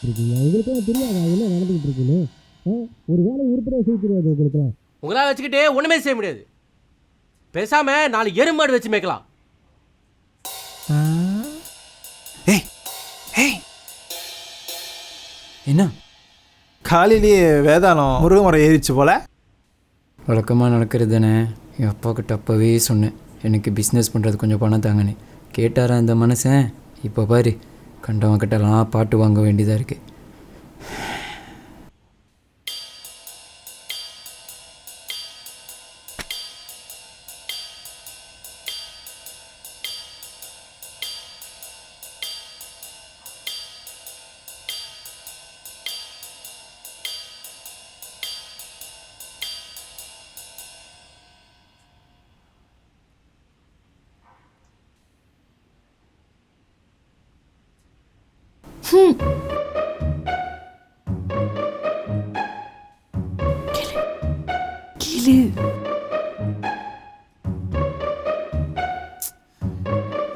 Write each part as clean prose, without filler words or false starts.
இருக்கீங்க. உங்களுக்கெல்லாம் தெரியாதா என்ன நடந்துகிட்டு இருக்குன்னு? ஒரு வேலை உருப்படியாக செய்ய தெரியாது உங்களுக்குலாம். உங்களால் வச்சுக்கிட்டு ஒன்றுமே செய்ய முடியாது. பேசாம 4 எருமாடு வச்சு மேய்க்கலாம். ஏய் ஏய் என்ன காலையிலேயே வேதாளம் முருகை மரம் ஏறிச்சு போல. வழக்கமாக நடக்கிறது தானே. என் அப்பா கிட்ட அப்போவே சொன்னேன், எனக்கு பிஸ்னஸ் பண்ணுறது கொஞ்சம் பணம் தாங்கன்னு. கேட்டாரா அந்த மனுஷன்? இப்போ பாரு, கண்டவன் கிட்டலாம் பாட்டு வாங்க வேண்டியதாக இருக்குது.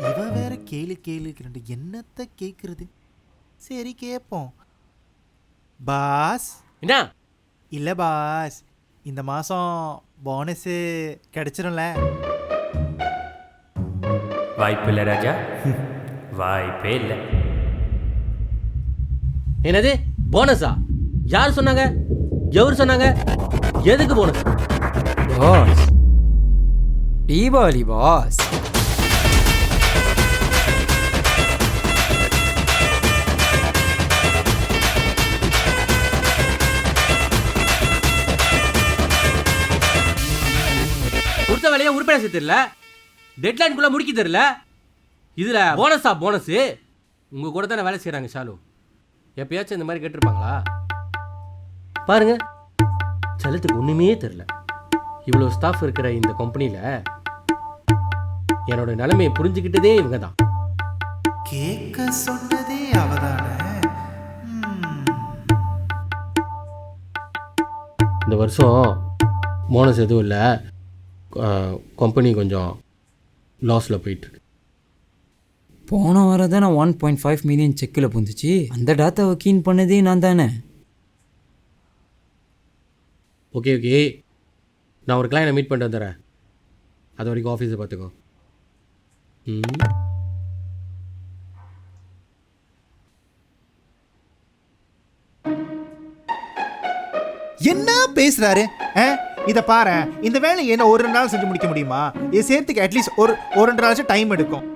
இவ வேற கேளு கேளுக்கு என்னத்த கேட்கறது. சரி கேட்போம். பாஸ். என்ன? இல்லை பாஸ், இந்த மாதம் போனஸு கிடைச்சிடும்ல? வாய்ப்பு இல்லை ராஜா, வாய்ப்பே இல்லை. என்னது போனஸா? யார் சொன்னாங்க? எவர் சொன்னாங்க? எதுக்கு போனஸ்? Pass, Deepavali pass. கொடுத்த வேலையை உருப்படியா செய்ய தெரியல, டெட்லைனுக்குள்ள முடிக்க தெரியல. இதுல போனஸா போனஸ்? உங்க கூட தானே வேலை செய்யறாங்க ஷாலு. எப்பயாச்சும் இந்த மாதிரி கேட்டிருப்பாங்களா? பாருங்க, செலத்துக்கு ஒண்ணுமே தெரியல. இவ்வளோ ஸ்டாஃப் இருக்கிற இந்த கம்பெனியில என்னோட நிலைமையை புரிஞ்சுக்கிட்டதே இவங்க தான். கேட்க சொன்னதே அவதானே. இந்த வருஷம் போனஸ் எதுவும் இல்லை, கம்பெனி கொஞ்சம் லாஸில் போயிட்டுருக்கு. போன வாரம் தான் நான் 1.5 மில்லியன் செக்கில் புந்துச்சு. அந்த டாத்தாவை கீன் பண்ணதே நான் தானே. ஓகே ஓகே, நான் ஒரு கிளையனை மீட் பண்ணிட்டு வந்துடுறேன். அது வரைக்கும் ஆஃபீஸை பார்த்துக்கோ. என்ன பேசுறாரு? இதை பாரு, இந்த வேலையை என்ன ஒரு நாள் செஞ்சு முடிக்க முடியுமா? இது சேர்த்துக்கு அட்லீஸ்ட் ஒரு 2 நாளாச்சும் டைம் எடுக்கும்.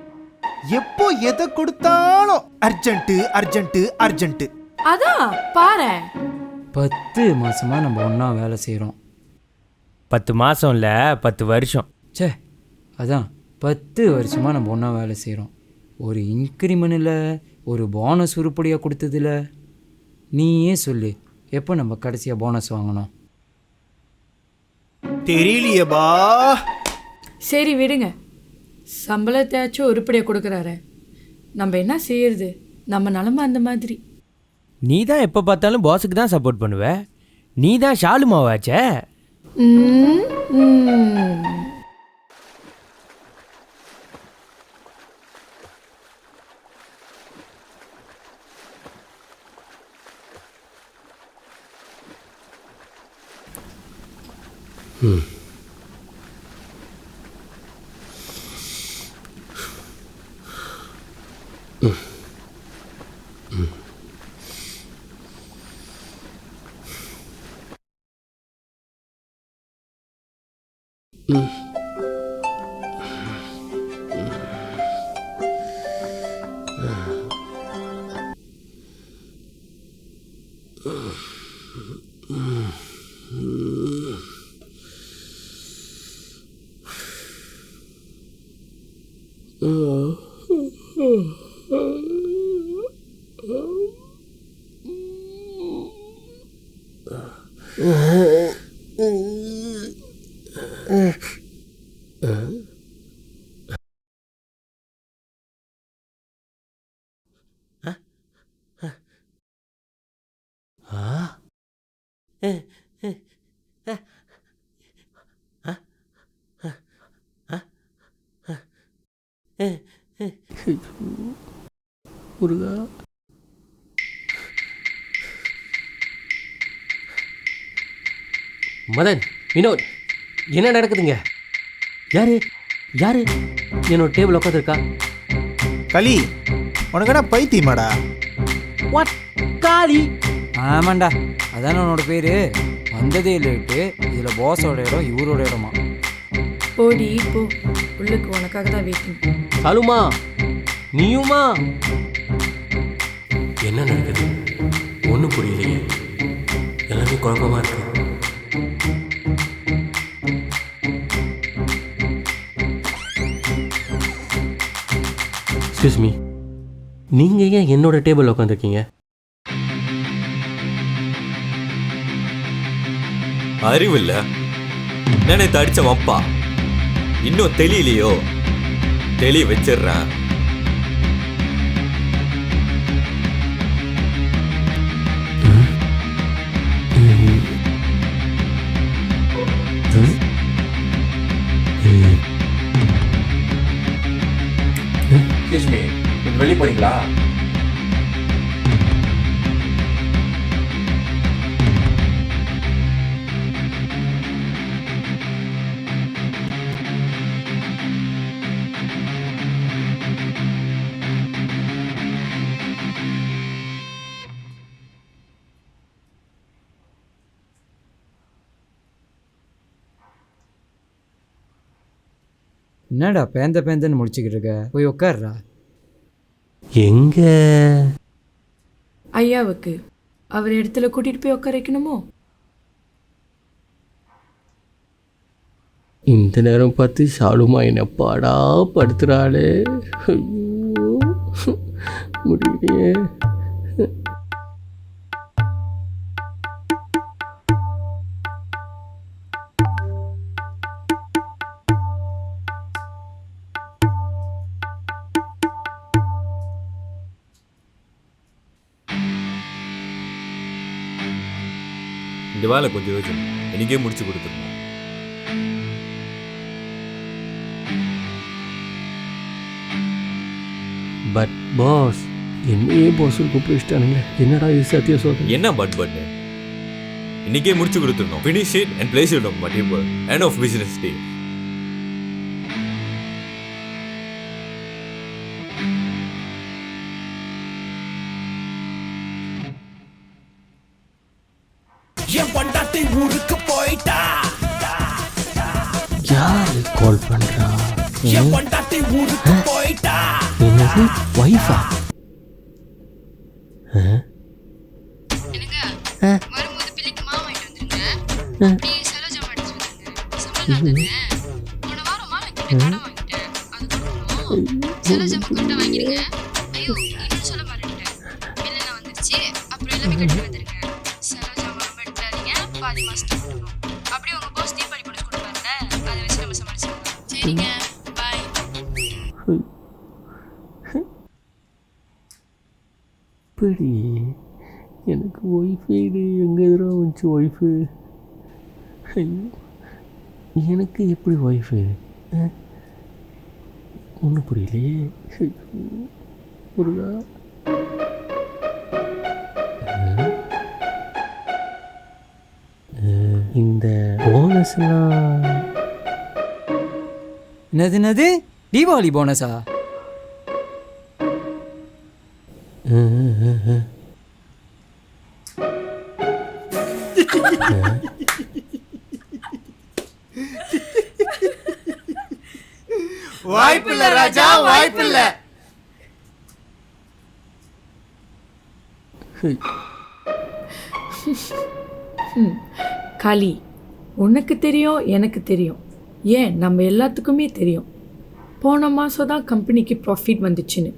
எப்போ எதை கொடுத்தாலும் அர்ஜென்ட்டு அர்ஜென்ட்டு அர்ஜென்ட்டு. அதான் பாரு, 10 மாதமாக நம்ம ஒன்றா வேலை செய்கிறோம். 10 மாதம் இல்லை, 10 வருஷம். சே, அதான் 10 வருஷமாக நம்ம ஒன்றா வேலை செய்கிறோம். ஒரு இன்க்ரிமெண்ட் இல்லை, ஒரு போனஸ் உருப்படியாக கொடுத்ததில்ல. நீயே சொல்லு, எப்போ நம்ம கடைசியாக போனஸ் வாங்கணும்? தெரியலையேபா. சரி விடுங்க, சம்பளத்தையாச்சும் உருப்படியா கொடுக்குறாரு. நம்ம என்ன செய்யறது, நம்ம நிலமை அந்த மாதிரி. நீ தான் எப்போ பார்த்தாலும் பாஸுக்கு தான் சப்போர்ட் பண்ணுவ. நீ தான் ஷாலுமாவாச்சே. ம், ம். முருகா, மதன், வினோத், என்ன நடக்குதுங்க? யாரு யாரு என்னோட டேபிள் உட்காந்துருக்கா? களி, உனக்கு என்ன பைத்தியமாடா? வாட்? காளி? ஆமாண்டா, அதானே உன்னோட பேர். வந்ததே லேட்டு, இதில் பாஸோட இடம் இவரோட இடமா? போடி போ, உள்ளுக்கு உனக்காக தான் வெயிட்டிங். சாலுமா, நீயுமா? என்ன நடக்குது? ஒன்றும் புரியலையே, எல்லாமே குழப்பமா இருக்கு. எக்ஸ்கியூஸ் மீ, நீங்க ஏன் என்னோட டேபிள் உட்காந்துருக்கீங்க? அறிவில்ல, நினைத்து அடிச்ச அப்பா இன்னும் தெளியலையோ? தெளிய வச்சிடுறேன். வெளியே போறீங்களா? என்னடா பேந்தன்னு முடிச்சுக்கிட்டு இருக்க? போய் உட்கார்றா. எங்க? ஐயாவுக்கு அவர் இடத்துல கூட்டிட்டு போய் உட்கார வைக்கணுமோ? இந்த நேரம் பார்த்து ஷாலுமா என்ன பாடா படுத்துறாளே. ஐயோ, முடியலையே. இந்த வேலை கொஞ்சம் யோசனை, எனக்கே முடிச்சு கொடுத்துருக்கோம். பட் பாஸ், என்னையே பாஸ் கூப்பிட்டுட்டானுங்களே. என்னடா இது சத்திய சோதனை? என்ன பட் இன்னைக்கே முடிச்சு கொடுத்துருந்தோம். Finish it and place it on my table. End of business day. ஊருக்கு போயிட்டா, யாரு கால் பண்றா? ஊருக்கு போயிட்டா. என்னது வைஃபா? வரும்போது பிள்ளைக்கு மாவு வாங்கிட்டு வந்துருங்க. அப்படியே சரோஜா மாட்ட சொல்லுங்க. சம்பளம் போன வாரம் மாலைக்கு கடன் வாங்கிட்டேன், அது கொடுக்கணும். சரோஜா கிட்ட வாங்கிடுங்க. ஐயோ, இன்னும் சொல்ல மாட்டேன், பில்லுலாம் வந்துருச்சு. அப்புறம் எல்லாமே கட்டி வந்துருங்க. சரோஜா மாவு எடுத்துறாதீங்க, பாதி மாசத்துக்கு கொடுக்கணும். அப்படியே உங்க பாஸ் தீபாவளி போட்டு கொடுப்பாருல, அதை வச்சு நம்ம சமாளிச்சுக்கலாம். சரிங்க, பாய். இப்படி எனக்கு ஒய்ஃபை எங்கே எதிராக வந்துச்சு ஒய்ஃபு? ஐயோ, எனக்கு எப்படி ஒய்ஃபு? ஒன்றும் புரியலையே. புரியுதா? இந்த போனஸ்லாம் என்னது தீபாவளி போனஸா? வாய்ப்பில்ல ராஜா, வாய்ப்பில்ல. காளி, உனக்கு தெரியும், எனக்கு தெரியும், ஏன் நம்ம எல்லாத்துக்குமே தெரியும். போன மாதம் தான் கம்பெனிக்கு ப்ராஃபிட் வந்துச்சுன்னு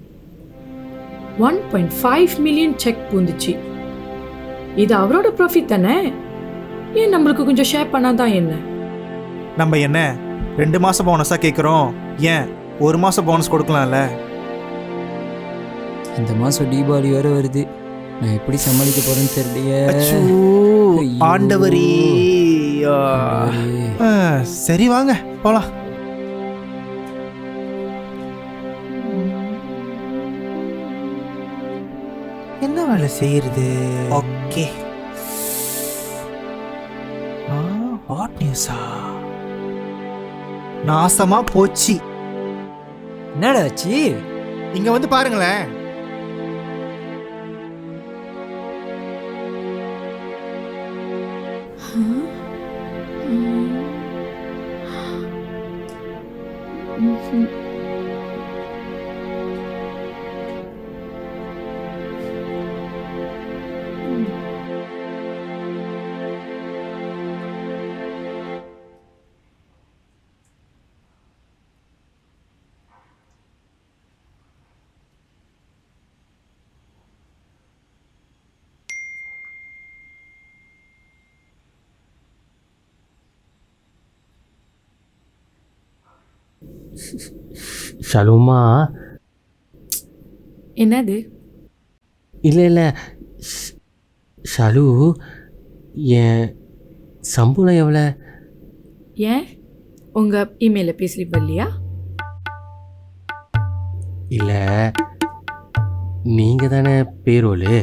1.5 மில்லியன் செக் பூந்துச்சு. இது அவரோட ப்ராஃபிட் தானே? ஏன் நம்மளுக்கு கொஞ்சம் ஷேர் பண்ணாதான் என்ன? நம்ம என்ன 2 மாசம் போனஸா கேட்குறோம்? ஏன் 1 மாசம் போனஸ் கொடுக்கலாம்ல? இந்த மாதம் தீபாவளி வேறு வருது, நான் எப்படி சமாளிக்க போகிறேன்னு தெரியலையே. ஆண்டவரே. சரி வாங்க போலாம். என்ன வேலை செய்யறது? ஓகே. வாட் நியூஸா? நாசமா போச்சு. என்னடா ஆச்சு? இங்க வந்து பாருங்களேன். ஷாலுமா, என்னது? இல்லை ஷாலு, என் சம்பளம் எவ்வளோ? ஏன் உங்கள் இமெயிலில் பே ஸ்லிப் வரலையா? இல்லை, நீங்கள் தானே பேரோலு,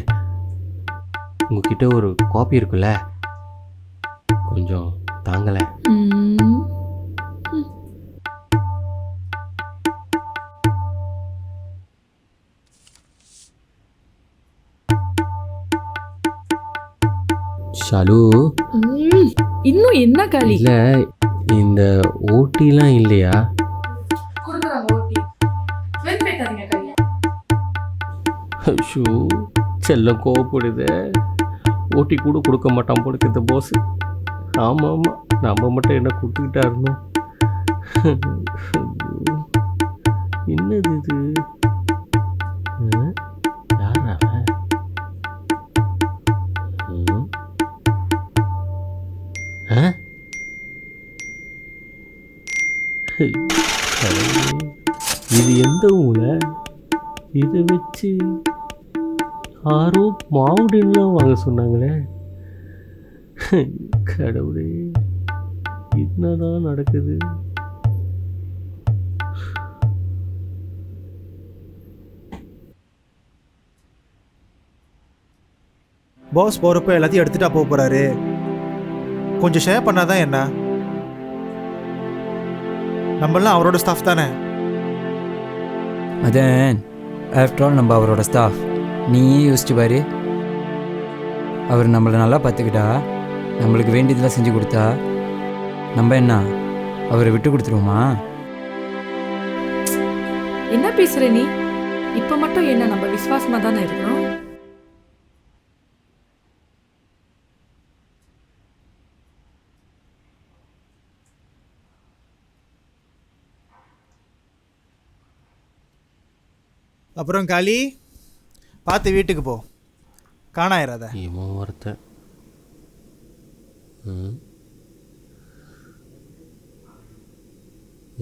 உங்ககிட்ட ஒரு காப்பி இருக்குல்ல, கொஞ்சம் தாங்கலை. ஷாலு, இன்னும் என்ன காலி? இல்லை, இந்த ஓட்டிலாம் இல்லையா? ஐயோ, செல்லம் கோவப்படுது. ஓட்டி கூட கொடுக்க மாட்டான் போடுக்கு இந்த போஸ். ஆமாம் ஆமாம், நம்ம மட்டும் என்ன கொடுத்துக்கிட்டா இருந்தோம். என்னது இது? யார் அவன்? இது எந்த ஊரை? இதை வச்சு யாரோ மாவுடின்லாம் வாங்க சொன்னாங்களே. கடவுளே, என்னதான் நடக்குது? பாஸ் போகிறப்ப எல்லாத்தையும் எடுத்துட்டா போகிறாரு. கொஞ்சம் ஷேர் பண்ணாதான் என்ன? நம்மளாம் அவரோட ஸ்டாஃப் தானே. அதன் ஆஃப்டர் ஆல் நம்ம அவரோட ஸ்டாஃப். நீயே யோசிச்சு பாரு. அவர் நம்மளை நல்லா பார்த்துக்கிட்டா, நம்மளுக்கு வேண்டியதெல்லாம் செஞ்சு கொடுத்தா, நம்ம என்ன அவரை விட்டு கொடுத்துருவோமா? என்ன பேசுகிற நீ? இப்போ மட்டும் என்ன நம்ம விசுவாசமாக தானே இருக்கிறோம். அப்புறம் காளி, பார்த்து வீட்டுக்கு போ, காணாயிராத. இவன் ஒருத்தன்.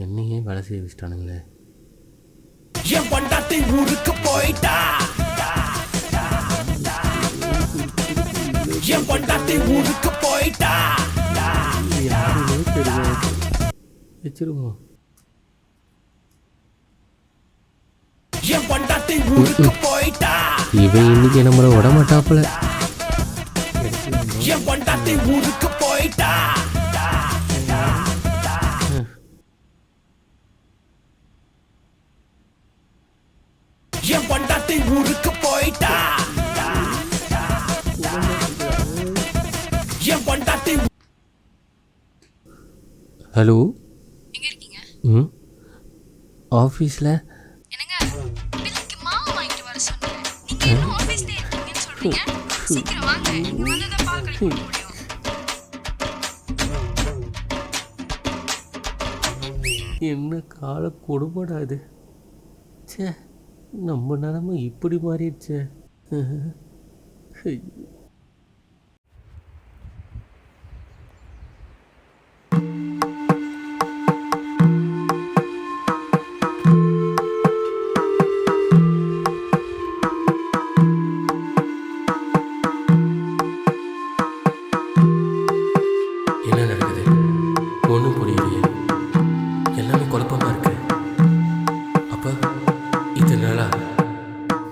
என்னையே வேலை செய்ய வச்சிட்டானுங்களே. என் பொண்டாட்டி ஊருக்கு போயிட்டா, என் பொண்டாட்டி ஊருக்கு போயிட்டா. யாருமே தெரியாது, வச்சிருவோம். என் பொண்டாட்டி ஊருக்கு போயிட்டா, இவன் இன்னைக்கு நம்மள விட மாட்டாப்புல. என் பொண்டாட்டி ஊருக்கு போயிட்டா. என் பொண்டாட்டி ஊருக்கு போயிட்டா, என் பொண்டாட்டி. ஹலோ, எங்க இருக்கீங்க? ஆஃபீஸில். என்னங்க, பிள்ளைக்கு மாவு வாங்கிட்டு வர சொன்னேன். நீங்க என்ன ஆஃபீஸ்ல இருக்கீங்கன்னு சொல்றீங்க? சீக்கிரம் வாங்க, நீங்க வந்து தான் பால் கழுவி போட முடியும். என்ன கால கொடுமைடா இது. ச்சே, நம்ம நிலமை இப்படி மாறிடுச்சே. என்ன நடக்குது? ஒன்றும் புரியலையே. எல்லாமே குழப்பமா இருக்கு. அப்போ இத்தனை நாளா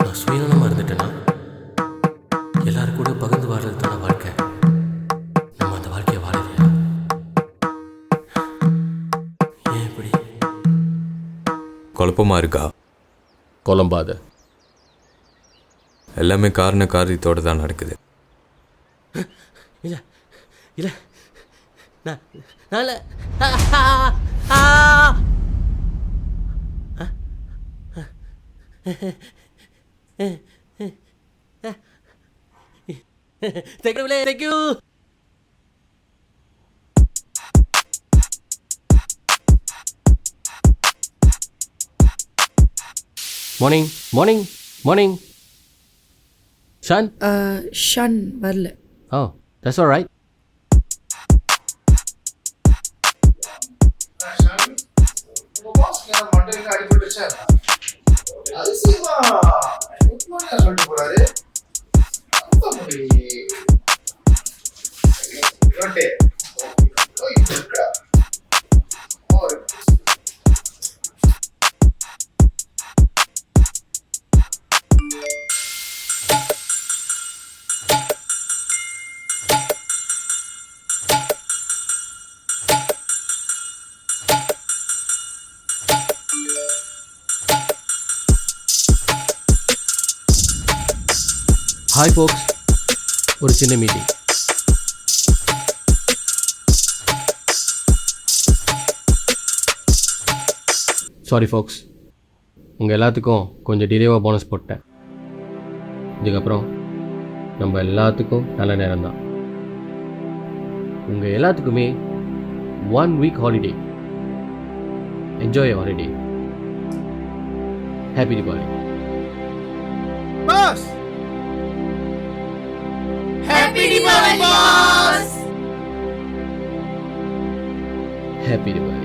நான் சுயநலமாக இருந்துட்டேன்னா, எல்லாரும் கூட பகிர்ந்து வாழ்றது தானே வாழ்க்கை. நம்ம அந்த வாழ்க்கையை வாழலையா? குழப்பமா இருக்கா? குழம்பாத. எல்லாமே காரண காரியத்தோடு தான் நடக்குது. இல்லை இல்லை நான் thank you. Morning morning morning. Shaan? Shan வரல. Oh, that's all right. Hi folks, ஒரு சின்ன மீட்டிங். சாரி ஃபோக்ஸ், உங்கள் எல்லாத்துக்கும் கொஞ்சம் டிலேவாக போனஸ் போட்டேன். இதுக்கப்புறம் நம்ம எல்லாத்துக்கும் நல்ல நேரம் தான். உங்கள் எல்லாத்துக்குமே 1 week holiday. Enjoy holiday. Happy Deepavali. Boss happy Deepavali boss. Happy Deepavali.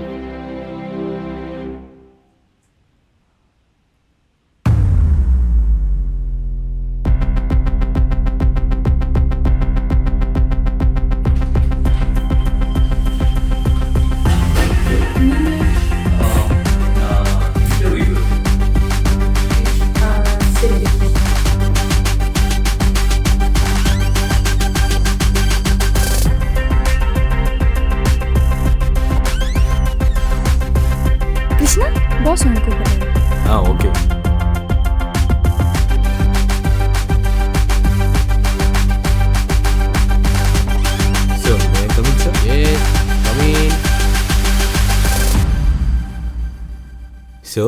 Krishna, boss உனக்கு கூப்பிடுறாரு. Okay. So, may I come in, sir? Yes, come in. So,